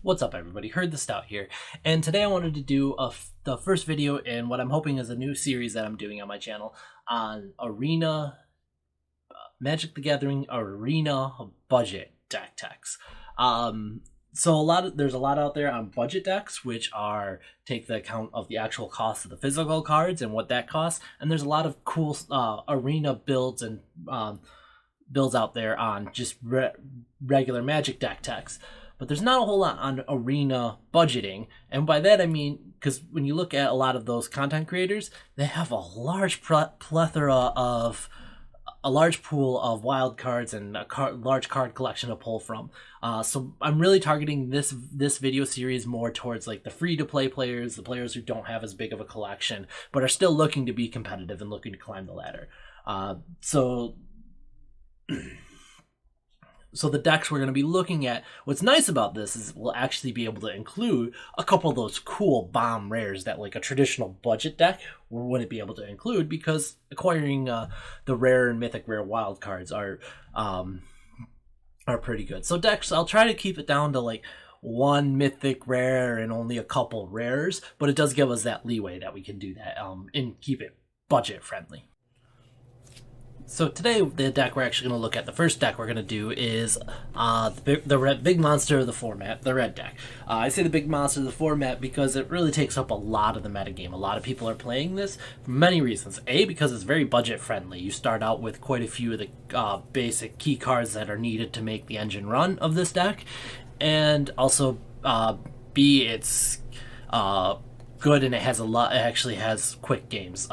What's up, everybody? Heard the Stout here, and today I wanted to do the first video in what I'm hoping is a new series that I'm doing on my channel on Arena Magic the Gathering Arena Budget deck techs. So there's a lot out there on budget decks, which are take the account of the actual cost of the physical cards and what that costs, and there's a lot of cool arena builds and builds out there on just regular Magic deck techs. But there's not a whole lot on arena budgeting, and by that I mean because when you look at a lot of those content creators, they have a large plethora of a large pool of wild cards and a large card collection to pull from. So I'm really targeting this video series more towards like the free-to-play players, the players who don't have as big of a collection, but are still looking to be competitive and looking to climb the ladder. So the decks we're going to be looking at, what's nice about this is we'll actually be able to include a couple of those cool bomb rares that like a traditional budget deck wouldn't be able to include, because acquiring the rare and mythic rare wild cards are pretty good. So decks, I'll try to keep it down to like one mythic rare and only a couple rares, but it does give us that leeway that we can do that and keep it budget friendly. So today, the deck we're actually going to look at, the first deck we're going to do is the big monster of the format, the red deck. I say the big monster of the format because it really takes up a lot of the metagame. A lot of people are playing this for many reasons. A, because it's very budget friendly. You start out with quite a few of the basic key cards that are needed to make the engine run of this deck. And also, B, it's good and it has it actually has quick games.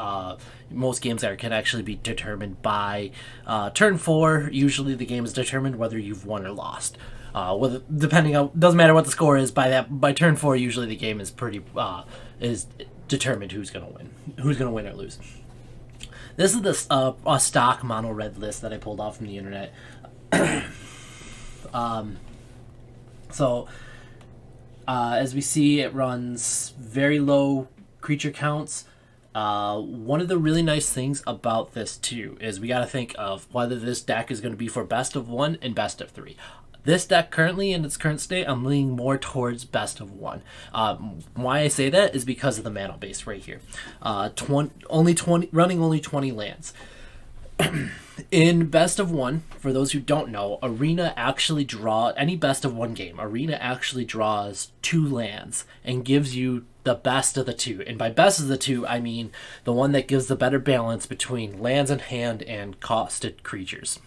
Most games there can actually be determined by turn 4. Usually the game is determined whether you've won or lost. Depending on, doesn't matter what the score is, by turn 4 usually the game is is determined who's gonna win or lose. This is a stock mono red list that I pulled off from the internet. As we see, it runs very low creature counts. One of the really nice things about this too is we got to think of whether this deck is going to be for best of 1 and best of 3. This deck currently, in its current state, I'm leaning more towards best of 1. Why I say that is because of the mana base right here. Running only 20 lands. In best of 1, for those who don't know, Arena actually any best of 1 game, Arena actually draws 2 lands and gives you the best of the 2. And by best of the 2, I mean the one that gives the better balance between lands in hand and costed creatures.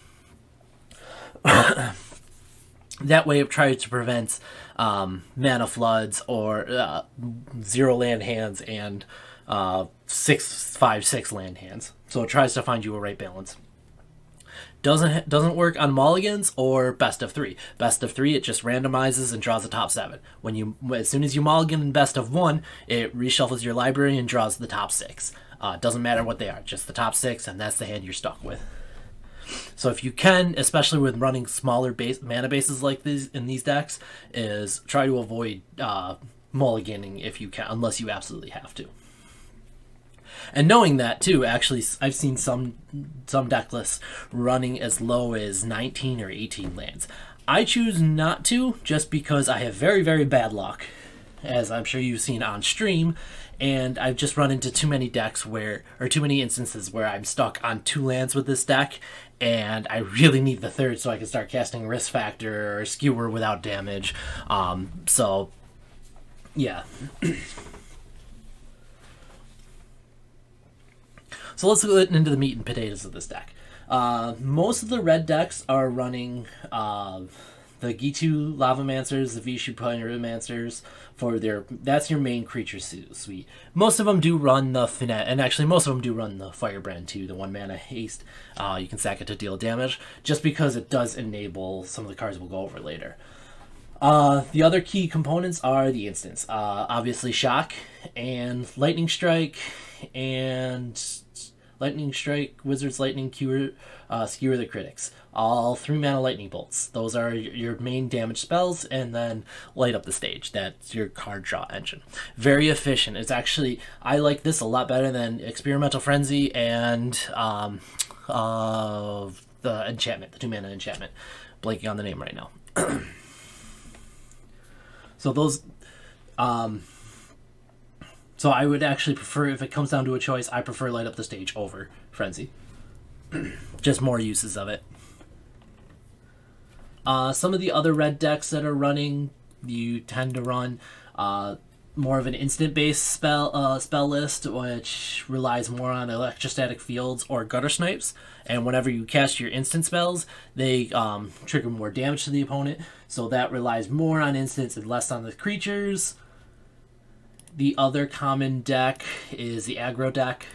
That way it tries to prevent mana floods or 0 land hands and 5-6 land hands. So it tries to find you a right balance. Doesn't work on mulligans or best of 3. Best of 3, it just randomizes and draws the top 7. As soon as you mulligan in best of 1, it reshuffles your library and draws the top 6. Doesn't matter what they are, just the top 6, and that's the hand you're stuck with. So if you can, especially with running smaller mana bases like these in these decks, is try to avoid mulliganing if you can, unless you absolutely have to. And knowing that too, actually, I've seen some deck lists running as low as 19 or 18 lands. I choose not to, just because I have very, very bad luck, as I'm sure you've seen on stream, and I've just run into too many too many instances where I'm stuck on 2 lands with this deck, and I really need the 3rd so I can start casting Risk Factor or Skewer without damage. So, yeah. So let's get into the meat and potatoes of this deck. Most of the red decks are running the Gitu Lavamancers, the Vishu Pyromancers that's your main creature suite. Most of them do run the Finette, and actually most of them do run the Firebrand too, the 1 mana haste. You can sack it to deal damage, just because it does enable some of the cards we'll go over later. The other key components are the instants. Obviously Shock and Lightning Strike, Wizard's Lightning, Skewer the Critics. All 3 mana lightning bolts. Those are your main damage spells, and then light up the stage. That's your card draw engine. Very efficient. It's actually, I like this a lot better than Experimental Frenzy and the enchantment, the 2 mana enchantment. Blanking on the name right now. So those, so I would actually prefer, if it comes down to a choice, I prefer Light Up the Stage over Frenzy. Just more uses of it. Some of the other red decks that are running, you tend to run more of an instant-based spell list, which relies more on electrostatic fields or gutter snipes. And whenever you cast your instant spells, they trigger more damage to the opponent. So that relies more on instants and less on the creatures. The other common deck is the aggro deck,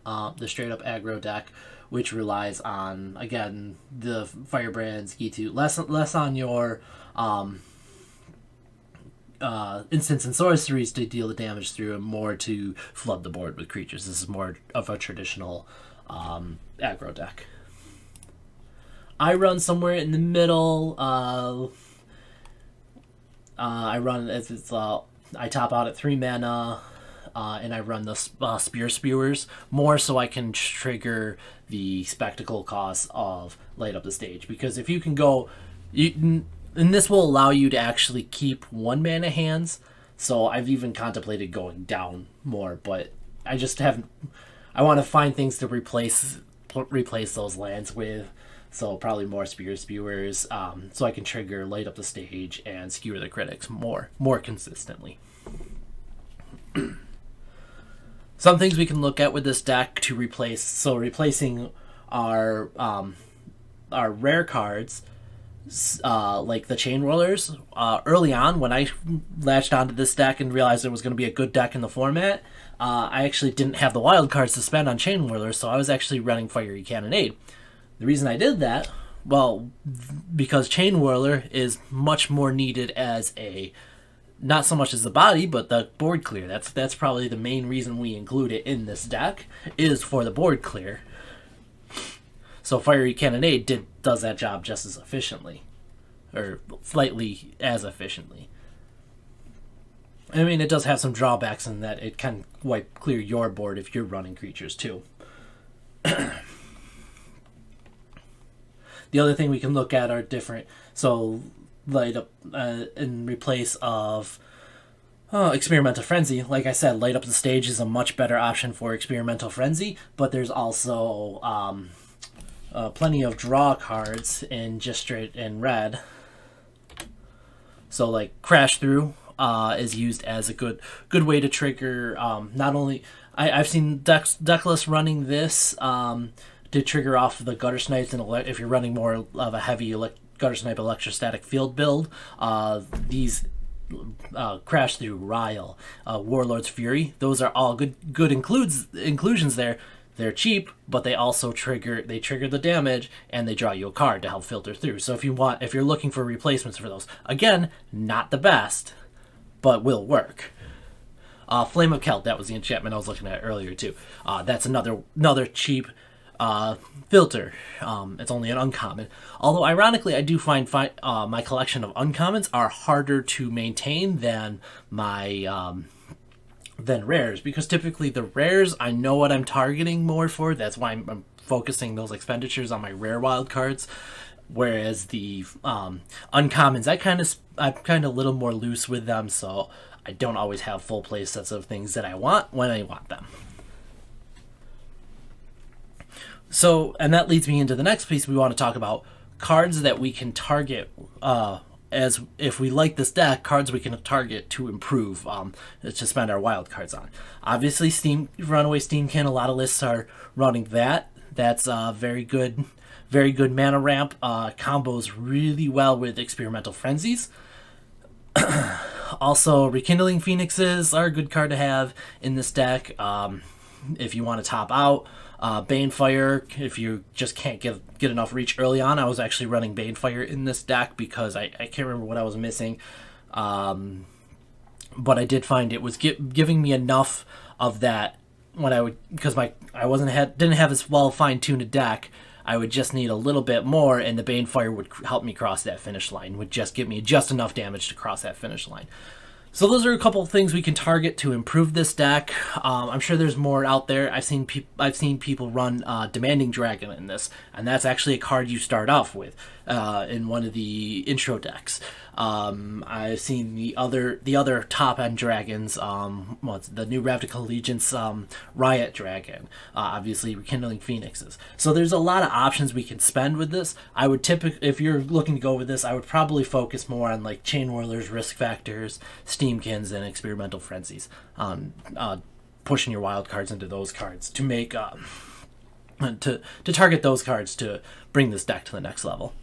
the straight-up aggro deck, which relies on, again, the Firebrands, Gitu, less on your instants and sorceries to deal the damage through, and more to flood the board with creatures. This is more of a traditional aggro deck. I run somewhere in the middle. I run I top out at 3 mana, and I run the Spear Spewers more so I can trigger the spectacle cost of Light Up the Stage. Because if you can go, and this will allow you to actually keep 1 mana hands. So I've even contemplated going down more, but I just haven't. I want to find things to replace those lands with. So probably more Spear Spewers, so I can trigger Light Up the Stage and skewer the critics more consistently. Some things we can look at with this deck to replace. So replacing our rare cards, like the Chain Whirlers. Early on, when I latched onto this deck and realized it was going to be a good deck in the format, I actually didn't have the wild cards to spend on Chain Whirlers, so I was actually running Fiery Cannonade. The reason I did that, well, because Chain Whirler is much more needed as a, not so much as the body, but the board clear. That's probably the main reason we include it in this deck, is for the board clear. So Fiery Cannonade does that job just as efficiently, or slightly as efficiently. I mean, it does have some drawbacks in that it can wipe clear your board if you're running creatures too. The other thing we can look at are different. So Light Up in replace of Experimental Frenzy. Like I said, Light Up the Stage is a much better option for Experimental Frenzy, but there's also plenty of draw cards in just straight in red. So like Crash Through is used as a good way to trigger. Not only I've seen deck lists running this to trigger off the Gutter Snipes, and if you're running more of a heavy Gutter Snipe electrostatic field build, these Crash Through, Ryle, Warlord's Fury, those are all good inclusions there. They're cheap, but they also trigger the damage, and they draw you a card to help filter through. So if you're looking for replacements for those, again, not the best, but will work. Flame of Kelt, that was the enchantment I was looking at earlier too. That's another cheap filter. It's only an uncommon. Although ironically, I do find my collection of uncommons are harder to maintain than my than rares, because typically the rares, I know what I'm targeting more for. That's why I'm focusing those expenditures on my rare wild cards. Whereas the uncommons, I'm kind of a little more loose with them, so I don't always have full play sets of things that I want when I want them. So, and that leads me into the next piece. We want to talk about cards that we can target, as if we like this deck, cards we can target to improve, to spend our wild cards on. Obviously, Runaway Steamkin, a lot of lists are running that. That's very good mana ramp. Combos really well with Experimental Frenzies. Also, Rekindling Phoenixes are a good card to have in this deck. If you want to top out, Banefire, if you just can't get enough reach early on. I was actually running Banefire in this deck because I can't remember what I was missing. But I did find it was giving me enough of that when I would, because I didn't have as well fine-tuned a deck. I would just need a little bit more, and the Banefire would help me cross that finish line, would just give me just enough damage to cross that finish line. So those are a couple of things we can target to improve this deck. I'm sure there's more out there. I've seen people run Demanding Dragon in this, and that's actually a card you start off with in one of the intro decks. I've seen the other top end dragons. What's the new Ravnica Allegiance Riot Dragon? Obviously, Rekindling Phoenixes. So there's a lot of options we can spend with this. I would typically, if you're looking to go with this, I would probably focus more on like Chain Whirlers, Risk Factors, Steamkins, and Experimental Frenzies. Pushing your wild cards into those cards to make to target those cards to bring this deck to the next level.